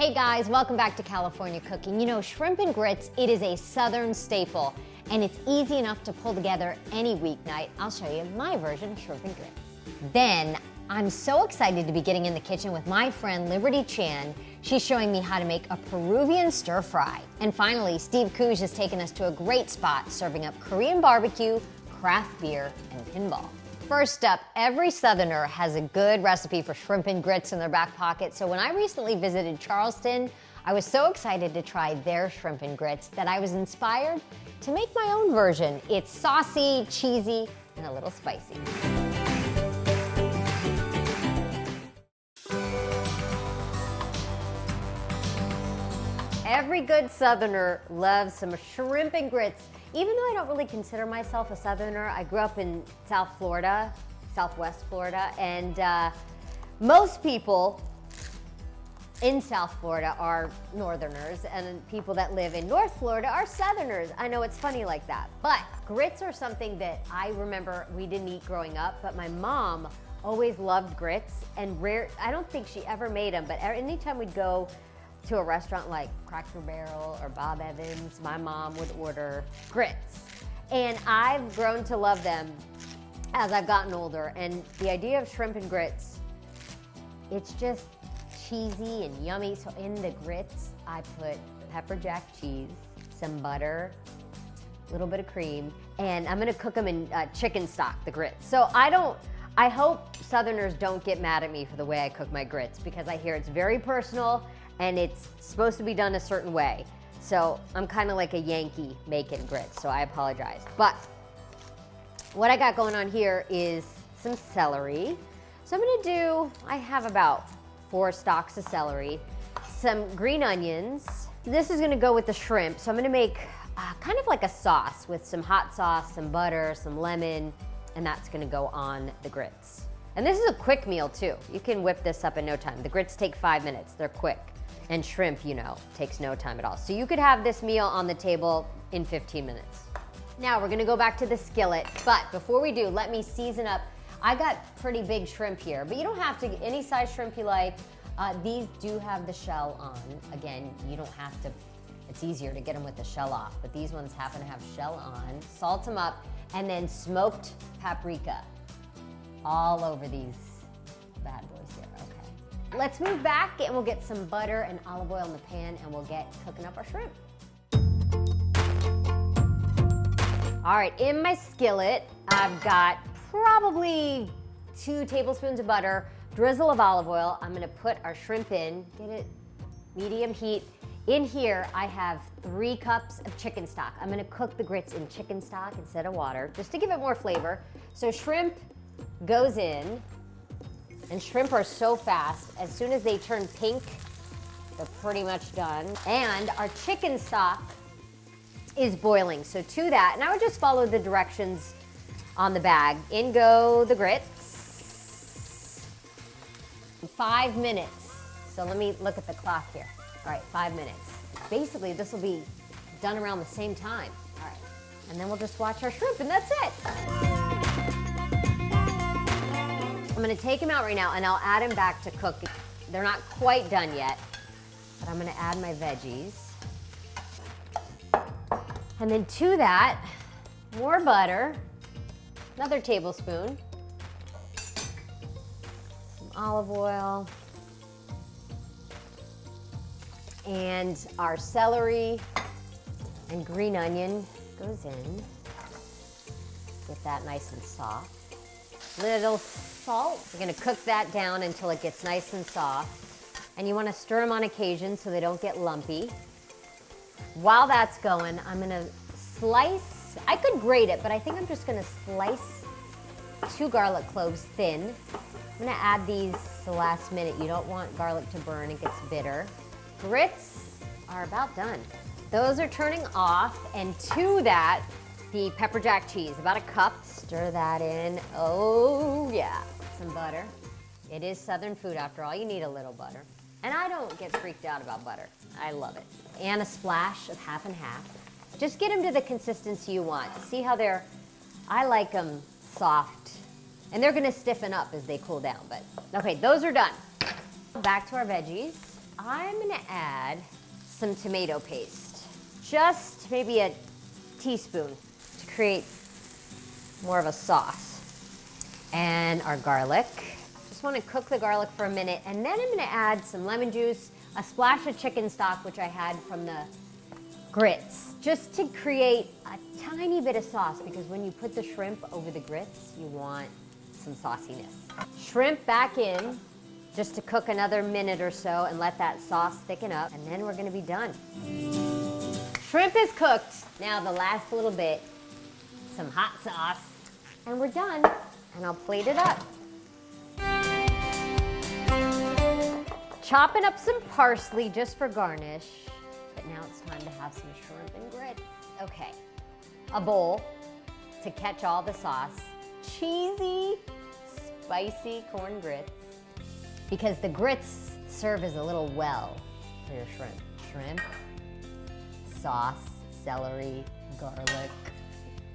Hey guys, welcome back to California Cooking. You know, shrimp and grits, it is a Southern staple, and it's easy enough to pull together any weeknight. I'll show you my version of shrimp and grits. Then, I'm so excited to be getting in the kitchen with my friend Liberte Chan. She's showing me how to make a Peruvian stir fry. And finally, Steve Kuzj has taken us to a great spot serving up Korean barbecue, craft beer, and pinball. First up, every Southerner has a good recipe for shrimp and grits in their back pocket, so when I recently visited Charleston, I was so excited to try their shrimp and grits that I was inspired to make my own version. It's saucy, cheesy, and a little spicy. Every good Southerner loves some shrimp and grits. Even though I don't really consider myself a Southerner, I grew up in South Florida, Southwest Florida, and most people in South Florida are Northerners, and people that live in North Florida are Southerners. I know it's funny like that, but grits are something that I remember we didn't eat growing up, but my mom always loved grits, and I don't think she ever made them, but anytime we'd go to a restaurant like Cracker Barrel or Bob Evans, my mom would order grits. And I've grown to love them as I've gotten older. And the idea of shrimp and grits, it's just cheesy and yummy. So in the grits, I put pepper jack cheese, some butter, a little bit of cream, and I'm gonna cook them in chicken stock, the grits. So I hope Southerners don't get mad at me for the way I cook my grits, because I hear it's very personal and it's supposed to be done a certain way. So I'm kind of like a Yankee making grits, so I apologize. But what I got going on here is some celery. So I have about 4 stalks of celery, some green onions. This is gonna go with the shrimp. So I'm gonna make kind of like a sauce with some hot sauce, some butter, some lemon, and that's gonna go on the grits. And this is a quick meal too. You can whip this up in no time. The grits take 5 minutes, they're quick. And shrimp, you know, takes no time at all. So you could have this meal on the table in 15 minutes. Now we're gonna go back to the skillet, but before we do, let me season up. I got pretty big shrimp here, but you don't have to, any size shrimp you like. These do have the shell on. Again, you don't have to, it's easier to get them with the shell off, but these ones happen to have shell on. Salt them up, and then smoked paprika all over these bad boys here, okay. Let's move back and we'll get some butter and olive oil in the pan and we'll get cooking up our shrimp. All right, in my skillet, I've got probably 2 tablespoons of butter, drizzle of olive oil. I'm gonna put our shrimp in, get it medium heat. In here, I have 3 cups of chicken stock. I'm gonna cook the grits in chicken stock instead of water, just to give it more flavor. So shrimp goes in, and shrimp are so fast. As soon as they turn pink, they're pretty much done. And our chicken stock is boiling. So to that, and I would just follow the directions on the bag. In go the grits. 5 minutes. So let me look at the clock here. All right, 5 minutes. Basically, this will be done around the same time. All right, and then we'll just watch our shrimp, and that's it. I'm gonna take them out right now, and I'll add them back to cook. They're not quite done yet, but I'm gonna add my veggies. And then to that, more butter, another tablespoon, some olive oil, and our celery and green onion goes in. Get that nice and soft. Little salt. We're gonna cook that down until it gets nice and soft. And you wanna stir them on occasion so they don't get lumpy. While that's going, I'm gonna slice, I could grate it, but I think I'm just gonna slice 2 garlic cloves thin. I'm gonna add these the last minute. You don't want garlic to burn, it gets bitter. Grits are about done. Those are turning off, and to that, the pepper jack cheese, about 1 cup. Stir that in. Oh yeah, some butter. It is Southern food after all. You need a little butter. And I don't get freaked out about butter. I love it. And a splash of half and half. Just get them to the consistency you want. See how I like them soft. And they're gonna stiffen up as they cool down, but okay, those are done. Back to our veggies. I'm gonna add some tomato paste. Just maybe a teaspoon to create more of a sauce. And our garlic. Just wanna cook the garlic for a minute, and then I'm gonna add some lemon juice, a splash of chicken stock, which I had from the grits, just to create a tiny bit of sauce, because when you put the shrimp over the grits, you want some sauciness. Shrimp back in, just to cook another minute or so and let that sauce thicken up, and then we're gonna be done. Shrimp is cooked. Now the last little bit, some hot sauce, and we're done, and I'll plate it up. Chopping up some parsley just for garnish. But now it's time to have some shrimp and grits. Okay, a bowl to catch all the sauce. Cheesy, spicy corn grits. Because the grits serve as a little well for your shrimp. Shrimp, sauce, celery, garlic.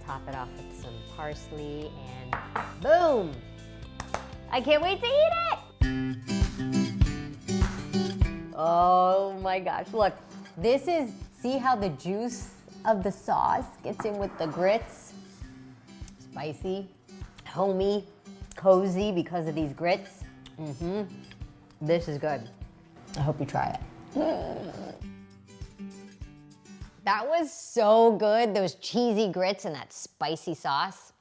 Top it off with some parsley and boom! I can't wait to eat it! Oh my gosh, look. This is, see how the juice of the sauce gets in with the grits? Spicy, homey, cozy because of these grits. This is good. I hope you try it. That was so good, those cheesy grits and that spicy sauce.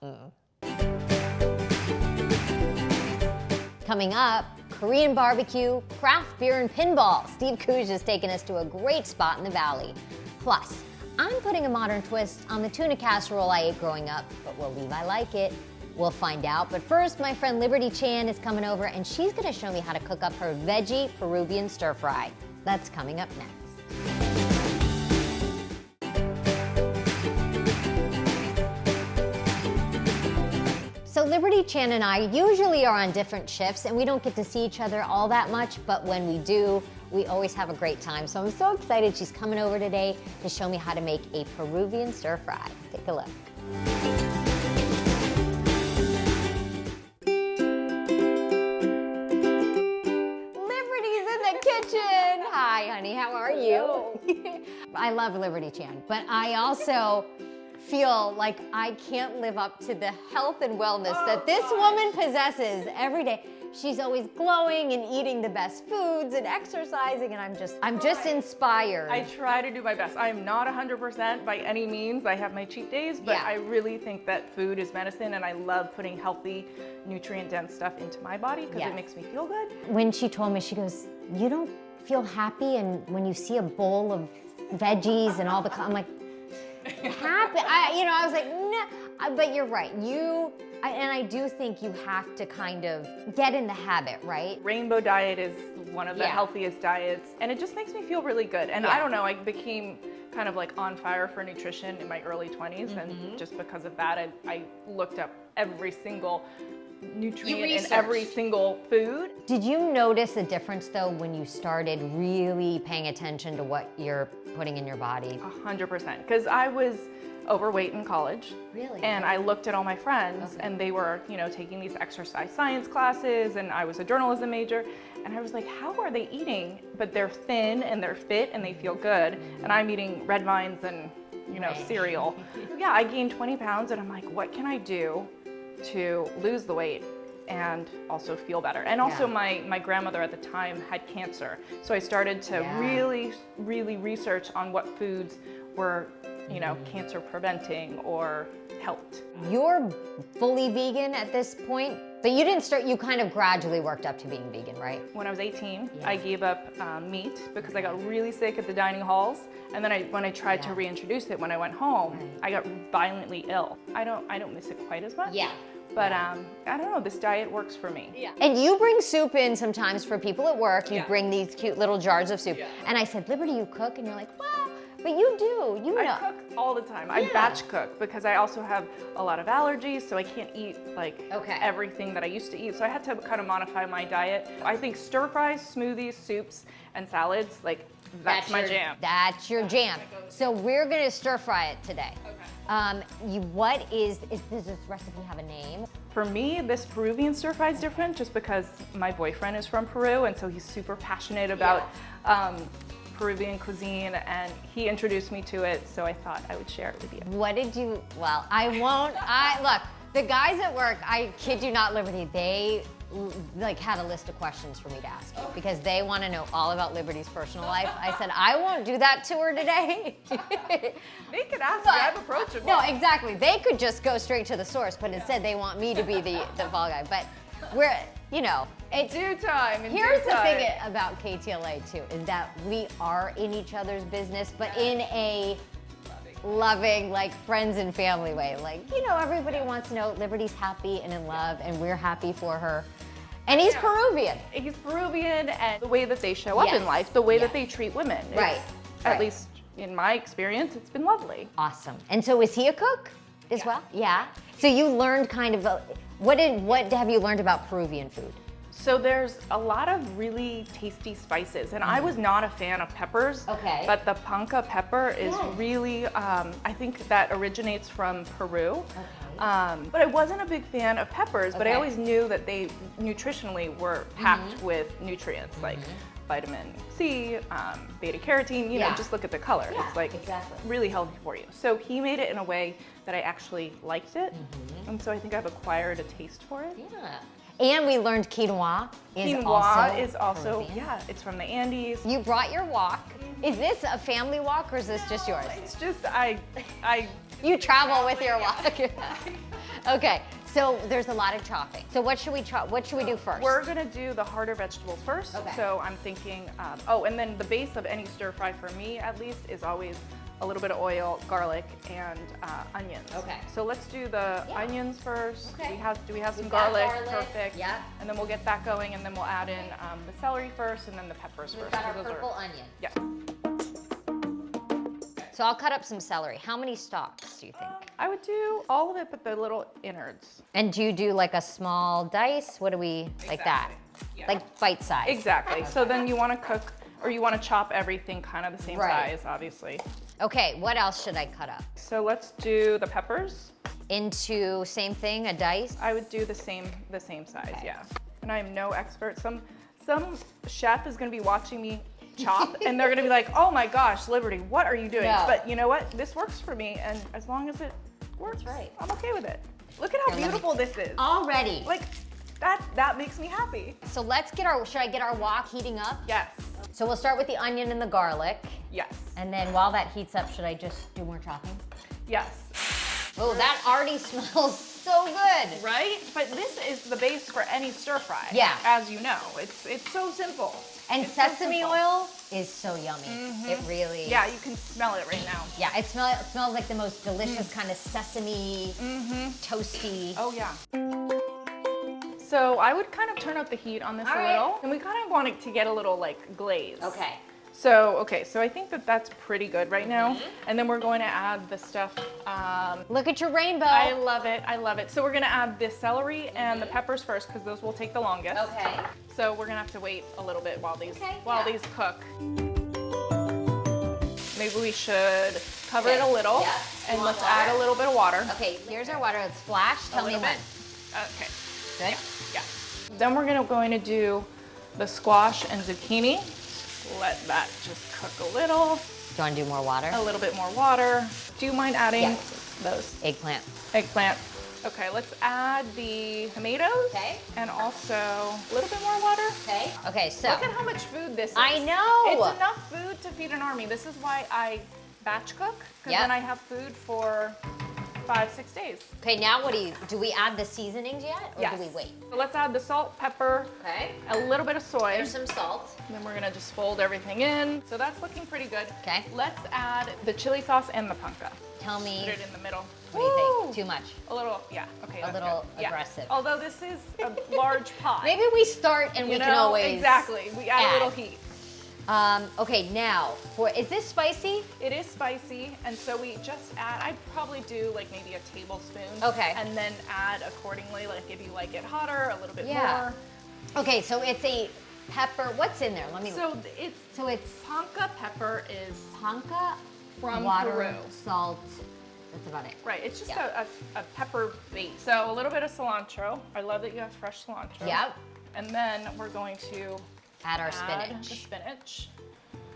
Coming up, Korean barbecue, craft beer, and pinball. Steve Kuzj has taken us to a great spot in the valley. Plus, I'm putting a modern twist on the tuna casserole I ate growing up, but will Levi like it? We'll find out. But first, my friend Liberte Chan is coming over, and she's gonna show me how to cook up her veggie Peruvian stir fry. That's coming up next. So Liberte Chan and I usually are on different shifts, and we don't get to see each other all that much, but when we do, we always have a great time. So I'm so excited she's coming over today to show me how to make a Peruvian stir fry. Take a look. Liberty's in the kitchen. Hi, honey, how are you? I love Liberte Chan, but I also feel like I can't live up to the health and wellness that this woman possesses every day. She's always glowing and eating the best foods and exercising, and I'm just inspired. I try to do my best. I'm not 100% by any means. I have my cheat days, but I really think that food is medicine, and I love putting healthy, nutrient-dense stuff into my body because it makes me feel good. When she told me, she goes, "You don't feel happy and when you see a bowl of veggies and all the," I'm like, happy. I was like, no, but you're right. And I do think you have to kind of get in the habit, right? Rainbow diet is one of the healthiest diets, and it just makes me feel really good. And I don't know, I became kind of like on fire for nutrition in my early 20s, and just because of that, I looked up every single nutrient in every single food. Did you notice a difference though when you started really paying attention to what you're putting in your body? 100%, because I was overweight in college. Really? And I looked at all my friends and they were, taking these exercise science classes, and I was a journalism major, and I was like, how are they eating? But they're thin and they're fit and they feel good, and I'm eating red vines and, cereal. Yeah, I gained 20 pounds and I'm like, what can I do to lose the weight and also feel better? And also my grandmother at the time had cancer. So I started to really, really research on what foods were, cancer preventing or helped. You're fully vegan at this point, but you didn't start, you kind of gradually worked up to being vegan, right? When I was 18, I gave up meat because I got really sick at the dining halls. And then when I tried to reintroduce it when I went home, I got violently ill. I don't miss it quite as much. Yeah. But I don't know, this diet works for me. Yeah. And you bring soup in sometimes for people at work. You bring these cute little jars of soup. Yeah. And I said, Liberty, you cook? And you're like, well, but you do, I cook all the time. I batch cook because I also have a lot of allergies, so I can't eat everything that I used to eat. So I had to kind of modify my diet. I think stir fries, smoothies, soups, and salads, that's my jam. That's your jam. So we're gonna stir fry it today. Okay. Does this recipe have a name? For me, this Peruvian stir fry is different just because my boyfriend is from Peru, and so he's super passionate about Peruvian cuisine, and he introduced me to it, so I thought I would share it with you. What did you, well, look, the guys at work, I kid you not, Liberty, they like had a list of questions for me to ask you because they want to know all about Liberty's personal life. I said, I won't do that to her today. They could ask me, I'm approachable. No, exactly. They could just go straight to the source, but instead they want me to be the fall guy. But we're, you know, it's due time. Here's the thing about KTLA too, is that we are in each other's business, but in a loving, like friends and family way. Like, you know, everybody wants to know Liberty's happy and in love, and we're happy for her. And he's Peruvian. He's Peruvian, and the way that they show up in life, the way that they treat women. Right. At least in my experience, it's been lovely. Awesome. And so is he a cook as well? Yeah. So you learned kind of, what have you learned about Peruvian food? So there's a lot of really tasty spices, and I was not a fan of peppers. Okay. But the panca pepper is really, I think that originates from Peru. Okay. But I wasn't a big fan of peppers, but I always knew that they nutritionally were packed with nutrients like vitamin C, beta carotene, you know, just look at the color. It's like really healthy for you. So he made it in a way that I actually liked it. And so I think I've acquired a taste for it. Yeah. And we learned quinoa is also Peruvian. Yeah, it's from the Andes. You brought your wok. Is this a family wok or is this just yours? It's just, You travel with your wok. Okay, so there's a lot of chopping. So what should we do first? We're gonna do the harder vegetables first. Okay. So I'm thinking, and then the base of any stir fry for me at least is always a little bit of oil, garlic, and onions. Okay. So let's do the onions first. Okay. Do we have some garlic? Perfect. Yeah. And then we'll get that going, and then we'll add in the celery first, and then the peppers first. We've got our purple onion. Yeah. So I'll cut up some celery. How many stalks do you think? I would do all of it, but the little innards. And do you do like a small dice? What do we, like that? Yeah. Like bite size? Exactly. So then you want to cook, or you want to chop everything kind of the same size, obviously. Okay, what else should I cut up? So let's do the peppers. Into same thing, a dice? I would do the same size, yeah. And I'm no expert. Some chef is gonna be watching me chop and they're gonna be like, oh my gosh, Liberty, what are you doing? No. But you know what? This works for me, and as long as it works, I'm okay with it. Look at how beautiful this is. Already. Like, that makes me happy. So let's should I get our wok heating up? Yes. So we'll start with the onion and the garlic. Yes. And then while that heats up, should I just do more chopping? Yes. Oh, that already smells so good. Right? But this is the base for any stir fry. Yeah. As you know, it's so simple. And sesame oil is so yummy. It really. Yeah, you can smell it right now. Yeah, it smells like the most delicious kind of sesame, toasty. Oh yeah. So I would kind of turn up the heat on this a little, and we kind of want it to get a little like glaze. Okay. So I think that that's pretty good right now. And then we're going to add the stuff. Look at your rainbow. I love it, I love it. So we're gonna add the celery and the peppers first because those will take the longest. Okay. So we're gonna have to wait a little bit while these cook. Maybe we should cover it a little and let's add a little bit of water. Okay, here's our water. It's splash. Tell me when. Okay. Good? Yeah. Then we're going to do the squash and zucchini. Let that just cook a little. Do you want to do more water? A little bit more water. Do you mind adding those? Eggplant. Eggplant. Okay, let's add the tomatoes. Okay. And also a little bit more water. Okay. Okay, so. Look at how much food this is. I know. It's enough food to feed an army. This is why I batch cook, because then I have food for 5-6 days. Okay, now what do we add the seasonings yet, or do we wait? So let's add the salt, pepper, a little bit of soy. There's some salt. And then we're gonna just fold everything in. So that's looking pretty good. Okay. Let's add the chili sauce and the panca. Tell me. Put it in the middle. What do you think? Too much? A little, yeah. Okay. A little aggressive. Yeah. Although this is a large pot. Maybe we start and we can always exactly. We add a little heat. Okay, now, is this spicy? It is spicy, and so we just add, I'd probably do like maybe a tablespoon. Okay. And then add accordingly, like if you like it hotter, a little bit more. Okay, so it's a pepper, what's in there? Let me So it's panca pepper is panca, from water, Peru. salt, That's about it. Right, it's just Yeah. a pepper base. So a little bit of cilantro. I love that you have fresh cilantro. Yep. And then we're going to Add our add spinach, the spinach.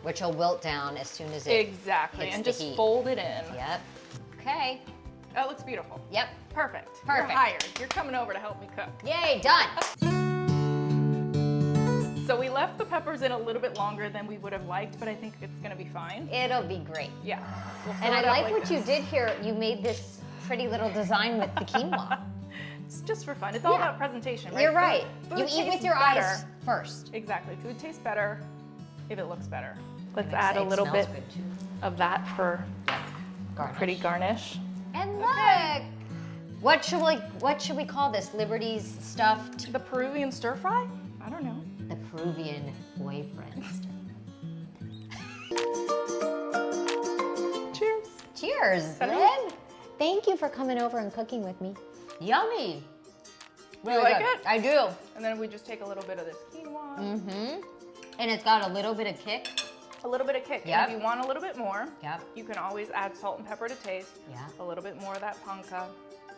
which will wilt down as soon as it Exactly, hits and the just heat. fold it in. Yep. Okay. That looks beautiful. Yep. Perfect. Perfect. You're hired. You're coming over to help me cook. Yay, done. So we left the peppers in a little bit longer than we would have liked, but I think it's gonna be fine. It'll be great. Yeah. We'll And fill I it up like what you this. did here. You made this pretty little design with the quinoa. It's just for fun. It's all Yeah. about presentation, right? You're right. Food You eat with tastes your better. eyes first. Exactly. Food tastes better if it looks better. Let's And add a it little smells bit good, too. of that for Garnish. pretty garnish. And look, what should we call this? Liberty's stuffed The Peruvian Stir Fry? I don't know. the Peruvian boyfriend. Cheers. Cheers, Salud. Lynn. Thank you for coming over and cooking with me. Yummy. Really like good. it? I do. And then we just take a little bit of this quinoa. Mm-hmm. And it's got a little bit of kick. A little bit of kick. Yep. And if you want a little bit more, Yep. you can always add salt and pepper to taste. Yeah. A little bit more of that panca.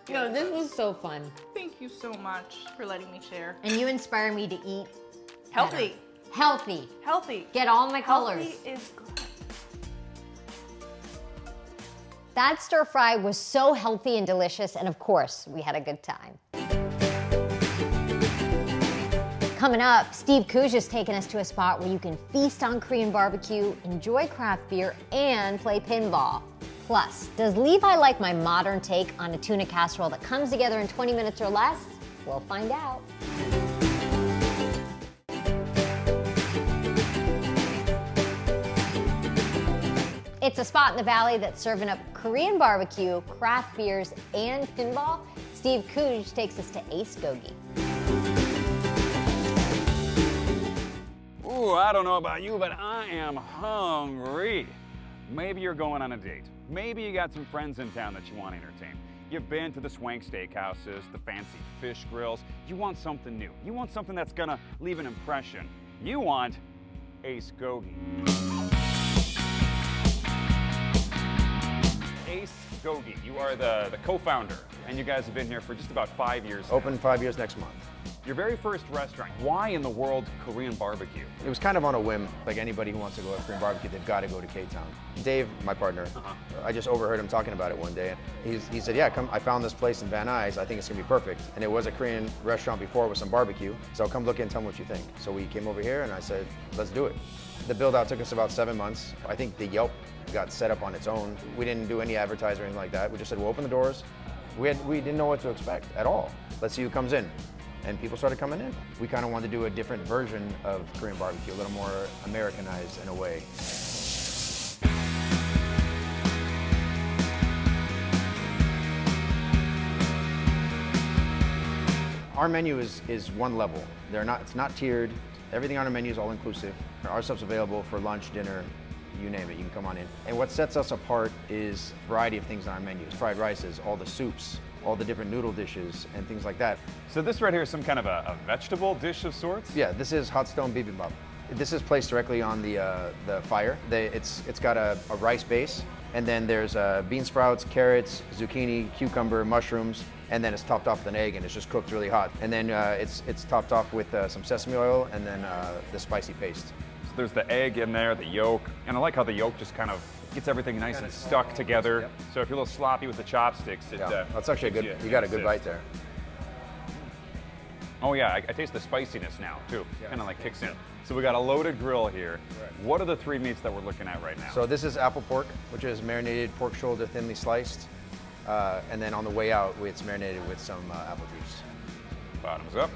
No, this was so fun. Thank you so much for letting me share. And you inspire me to eat Healthy. better. Healthy. Healthy. Get all my colors. Healthy is good. That stir fry was so healthy and delicious, and of course, we had a good time. Coming up, Steve Kuzj is taking us to a spot where you can feast on Korean barbecue, enjoy craft beer, and play pinball. Plus, does Levi like my modern take on a tuna casserole that comes together in 20 minutes or less? We'll find out. It's a spot in the valley that's serving up Korean barbecue, craft beers, and pinball. Steve Kuzj takes us to Ayce Gogi. Ooh, I don't know about you, but I am hungry. Maybe you're going on a date. Maybe you got some friends in town that you want to entertain. You've been to the swank steakhouses, the fancy fish grills. You want something new. You want something that's gonna leave an impression. You want Ayce Gogi. Ayce Gogi, you are the co-founder, and you guys have been here for just about 5 years. Open 5 years next month. Your very first restaurant. Why in the world Korean barbecue? It was kind of on a whim. Like anybody who wants to go to Korean barbecue, they've got to go to K-Town. Dave, my partner, I just overheard him talking about it one day. He said, yeah, come, I found this place in Van Nuys. I think it's gonna be perfect. And it was a Korean restaurant before with some barbecue. So come look in and tell me what you think. So we came over here and I said, let's do it. The build out took us about 7 months. I think the Yelp got set up on its own. We didn't do any advertising or anything like that. We just said, we'll open the doors. We didn't know what to expect at all. Let's see who comes in. And people started coming in. We kind of wanted to do a different version of Korean barbecue, a little more Americanized in a way. Our menu is one level. It's not tiered. Everything on our menu is all inclusive. Our stuff's available for lunch, dinner, you name it, you can come on in. And what sets us apart is a variety of things on our menus. Fried rices, all the soups, all the different noodle dishes and things like that. So this right here is some kind of a vegetable dish of sorts? Yeah, this is hot stone bibimbap. This is placed directly on the fire. It's got a rice base, and then there's bean sprouts, carrots, zucchini, cucumber, mushrooms, and then it's topped off with an egg, and it's just cooked really hot. And then it's topped off with some sesame oil, and then the spicy paste. So there's the egg in there, the yolk, and I like how the yolk just kind of gets everything nice and stuck together. Yep. So if you're a little sloppy with the chopsticks, That's actually a good. gives You got a assist. good bite there. Oh yeah, I taste the spiciness now too. Kind of like kicks in. So we got a loaded grill here. What are the three meats that we're looking at right now? So this is apple pork, which is marinated pork shoulder, thinly sliced, and then on the way out, it's marinated with some apple juice. Bottoms up.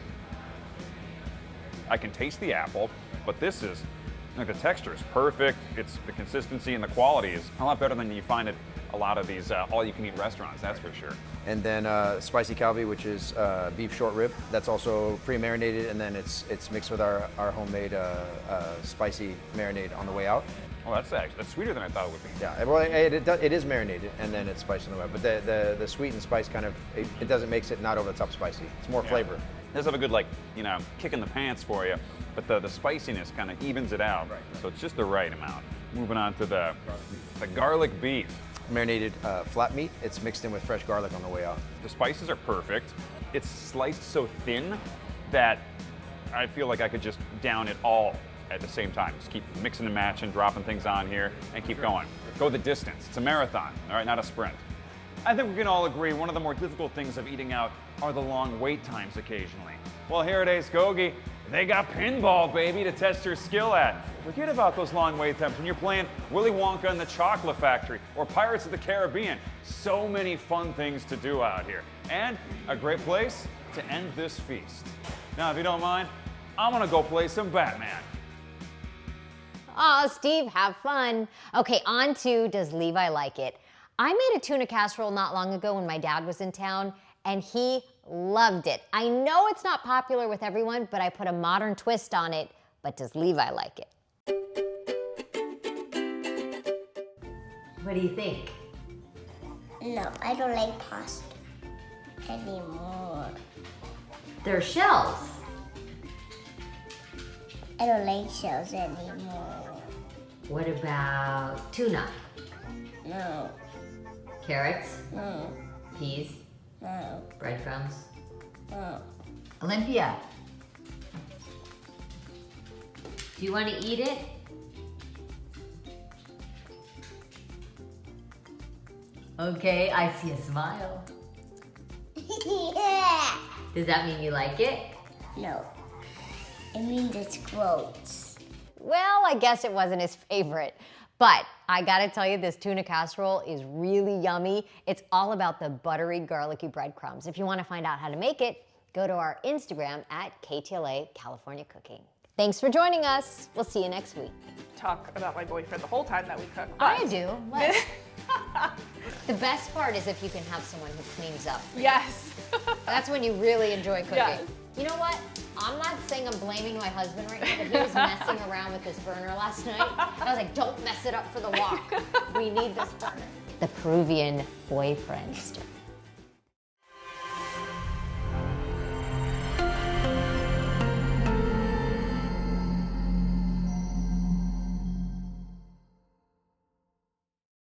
I can taste the apple, but this is, like, the texture is perfect. It's the consistency and the quality is a lot better than you find at a lot of these all-you-can-eat restaurants, that's for sure. And then spicy kalbi, which is beef short rib. That's also pre-marinated, and then it's mixed with our homemade spicy marinade on the way out. Oh, that's sweeter than I thought it would be. Yeah, well, it is marinated, and then it's spiced on the way out. But the sweet and spice kind of, it doesn't make it not over the top spicy. It's more flavor. It does have a good, like, kick in the pants for you, but the spiciness kind of evens it out. Right. So it's just the right amount. Moving on to the garlic beef. marinated flat meat. It's mixed in with fresh garlic on the way out. The spices are perfect. It's sliced so thin that I feel like I could just down it all at the same time. Just keep mixing and matching, dropping things on here, and keep going. Go the distance. It's a marathon, all right, not a sprint. I think we can all agree one of the more difficult things of eating out are the long wait times occasionally. Well, here at Ayce Gogi, they got pinball, baby, to test your skill at. Forget about those long wait times when you're playing Willy Wonka and the Chocolate Factory or Pirates of the Caribbean. So many fun things to do out here. And a great place to end this feast. Now, if you don't mind, I'm gonna go play some Batman. Oh, Steve, have fun. Okay, on to Does Levi Like It? I made a tuna casserole not long ago when my dad was in town, and he loved it. I know it's not popular with everyone, but I put a modern twist on it. But does Levi like it? What do you think? No, I don't like pasta anymore. They're shells. I don't like shells anymore. What about tuna? No, Carrots? no, Peas? no, Breadcrumbs? no. Olympia, do you want to eat it? Okay, I see a smile. Yeah. Does that mean you like it? No, it means it's gross. Well, I guess it wasn't his favorite. But I gotta tell you, this tuna casserole is really yummy. It's all about the buttery, garlicky breadcrumbs. If you wanna find out how to make it, go to our Instagram at KTLA California Cooking. Thanks for joining us. We'll see you next week. Talk about my boyfriend the whole time that we cook. I but- do. What? The best part is if you can have someone who cleans up. Yes. That's when you really enjoy cooking. Yes. You know what? I'm not saying I'm blaming my husband right now, but he was messing around with this burner last night. I was like, don't mess it up for the walk. We need this burner. The Peruvian boyfriend stir.